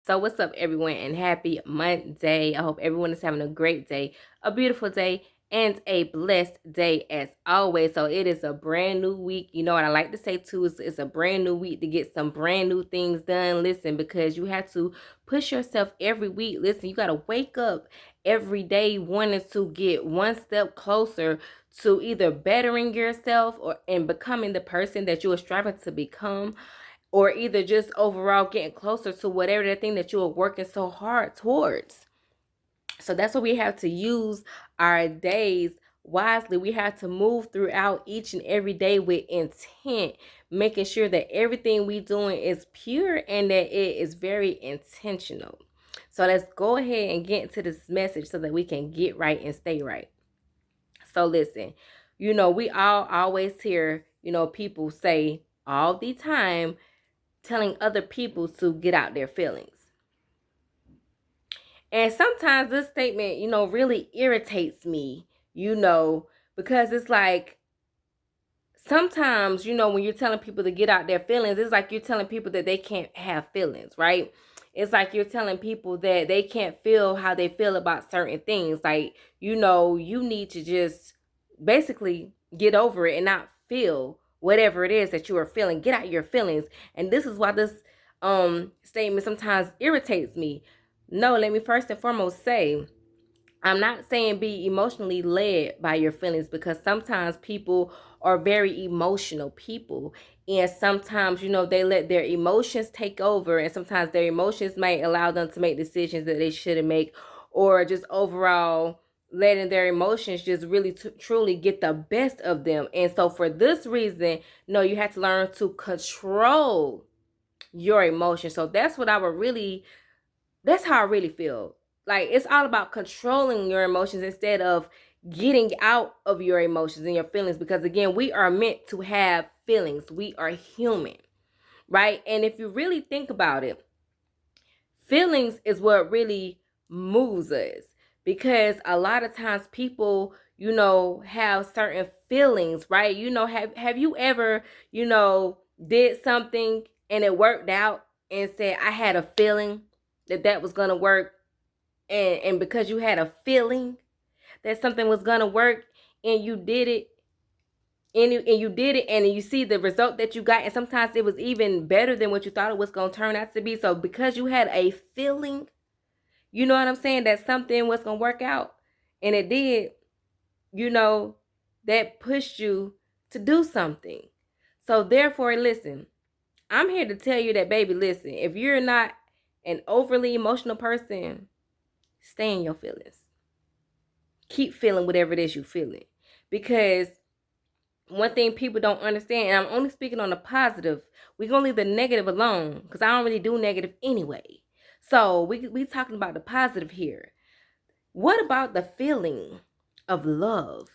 So what's up, everyone, and happy Monday. I hope everyone is having a great day, a beautiful day, and a blessed day as always. So it is a brand new week. You know what I like to say too is it's a brand new week to get some brand new things done. Listen, because you have to push yourself every week. Listen, you got to wake up every day wanting to get one step closer to either bettering yourself or and becoming the person that you are striving to become, or either just overall getting closer to whatever the thing that you are working so hard towards. So that's why we have to use our days wisely. We have to move throughout each and every day with intent, making sure that everything we doing is pure and that it is very intentional. So let's go ahead and get into this message so that we can get right and stay right. So listen, we all always hear, people say all the time, telling other people to get out their feelings. And sometimes this statement, really irritates me, because it's like sometimes, when you're telling people to get out their feelings, it's like you're telling people that they can't have feelings, right? It's like you're telling people that they can't feel how they feel about certain things. Like, you need to just basically get over it and not feel whatever it is that you are feeling. Get out your feelings. And this is why this statement sometimes irritates me. No, let me first and foremost say, I'm not saying be emotionally led by your feelings, because sometimes people are very emotional people, and sometimes they let their emotions take over, and sometimes their emotions might allow them to make decisions that they shouldn't make, or just overall letting their emotions just really truly get the best of them. And so for this reason, no, you have to learn to control your emotions. So that's how I really feel. Like, it's all about controlling your emotions instead of getting out of your emotions and your feelings, because again, we are meant to have feelings. We are human, right? And if you really think about it, feelings is what really moves us, because a lot of times people, have certain feelings, right? Have you ever, did something and it worked out and said, I had a feeling that was going to work, and because you had a feeling that something was gonna work, and you did it, and you did it, and you see the result that you got, and sometimes it was even better than what you thought it was gonna turn out to be. So because you had a feeling, you know what I'm saying, that something was gonna work out, and it did, you know, that pushed you to do something. So therefore, listen, I'm here to tell you that, baby, listen, if you're not an overly emotional person, stay in your feelings. Keep feeling whatever it is you're feeling. Because one thing people don't understand, and I'm only speaking on the positive, we're going to leave the negative alone, because I don't really do negative anyway. So we talking about the positive here. What about the feeling of love?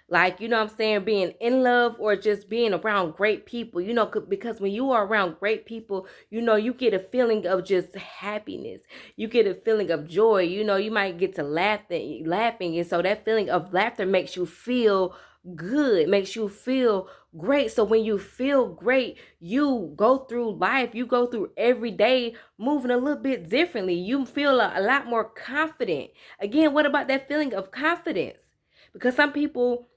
Like, what I'm saying, being in love, or just being around great people, because when you are around great people, you get a feeling of just happiness. You get a feeling of joy. You might get to laughing. And so that feeling of laughter makes you feel good, makes you feel great. So when you feel great, you go through life, you go through every day moving a little bit differently. You feel a lot more confident. Again, what about that feeling of confidence? Because some people,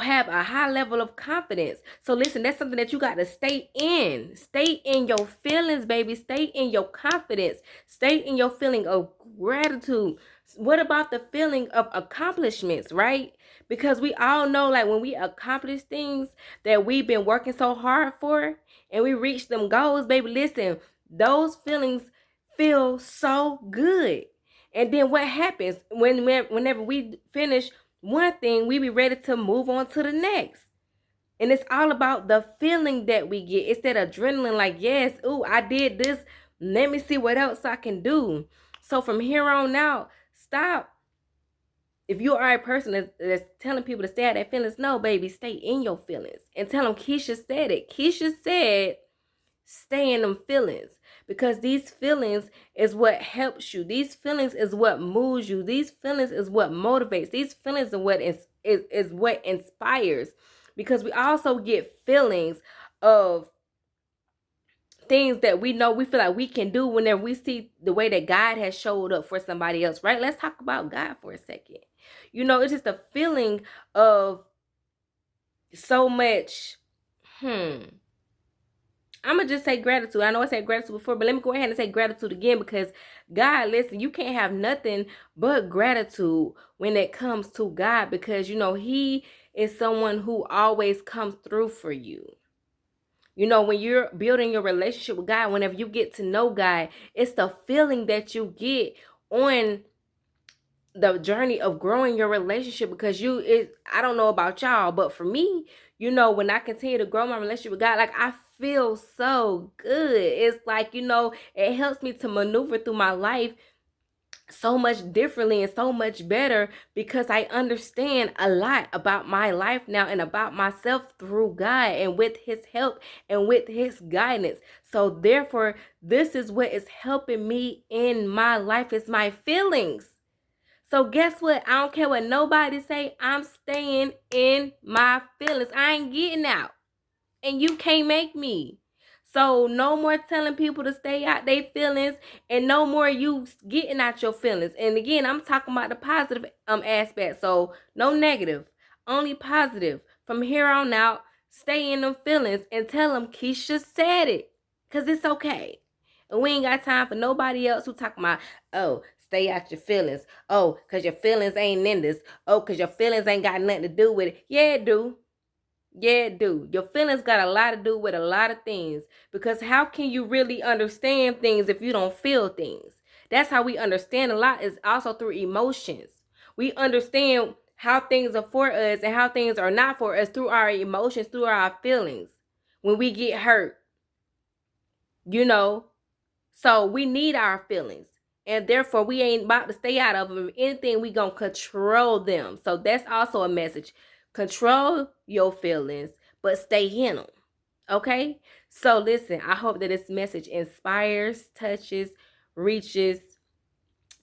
have a high level of confidence. So listen, that's something that you got to stay in. Stay in your feelings, baby. Stay in your confidence. Stay in your feeling of gratitude. What about the feeling of accomplishments, right? Because we all know, like, when we accomplish things that we've been working so hard for, and we reach them goals, baby, listen, those feelings feel so good. And then what happens whenever we finish one thing, we be ready to move on to the next. And it's all about the feeling that we get. It's that adrenaline, like, yes, ooh, I did this. Let me see what else I can do. So from here on out, stop. If you are a person that's telling people to stay at their feelings, no, baby, stay in your feelings. And tell them Keisha said it. Keisha said, stay in them feelings, because these feelings is what helps you. These feelings is what moves you. These feelings is what motivates. These feelings are what is what inspires, because we also get feelings of things that we know we feel like we can do whenever we see the way that God has showed up for somebody else, right? Let's talk about God for a second. You know, it's just a feeling of so much, I'm going to just say gratitude. I know I said gratitude before, but let me go ahead and say gratitude again, because God, listen, you can't have nothing but gratitude when it comes to God, because, you know, he is someone who always comes through for you. You know, when you're building your relationship with God, whenever you get to know God, it's the feeling that you get on the journey of growing your relationship, because I don't know about y'all, but for me, you know, when I continue to grow my relationship with God, like, I feel so good. It's like, you know, it helps me to maneuver through my life so much differently and so much better, because I understand a lot about my life now and about myself through God and with his help and with his guidance. So therefore, this is what is helping me in my life, is my feelings. So guess what? I don't care what nobody say. I'm staying in my feelings. I ain't getting out. And you can't make me. So no more telling people to stay out their feelings, and no more you getting out your feelings. And again, I'm talking about the positive aspect. So no negative, only positive. From here on out, stay in them feelings and tell them Keisha said it. Cause it's okay. And we ain't got time for nobody else who talking about, oh, stay out your feelings. Oh, cause your feelings ain't in this. Oh, cause your feelings ain't got nothing to do with it. Yeah, it do. Yeah, it do. Your feelings got a lot to do with a lot of things. Because how can you really understand things if you don't feel things? That's how we understand a lot, is also through emotions. We understand how things are for us and how things are not for us through our emotions, through our feelings. When we get hurt, you know. So we need our feelings. And therefore, we ain't about to stay out of them. If anything, we gonna control them. So that's also a message. Control your feelings, but stay in them. Okay? So listen, I hope that this message inspires, touches, reaches,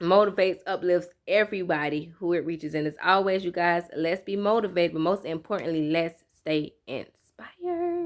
motivates, uplifts everybody who it reaches. And as always, you guys, let's be motivated, but most importantly, let's stay inspired.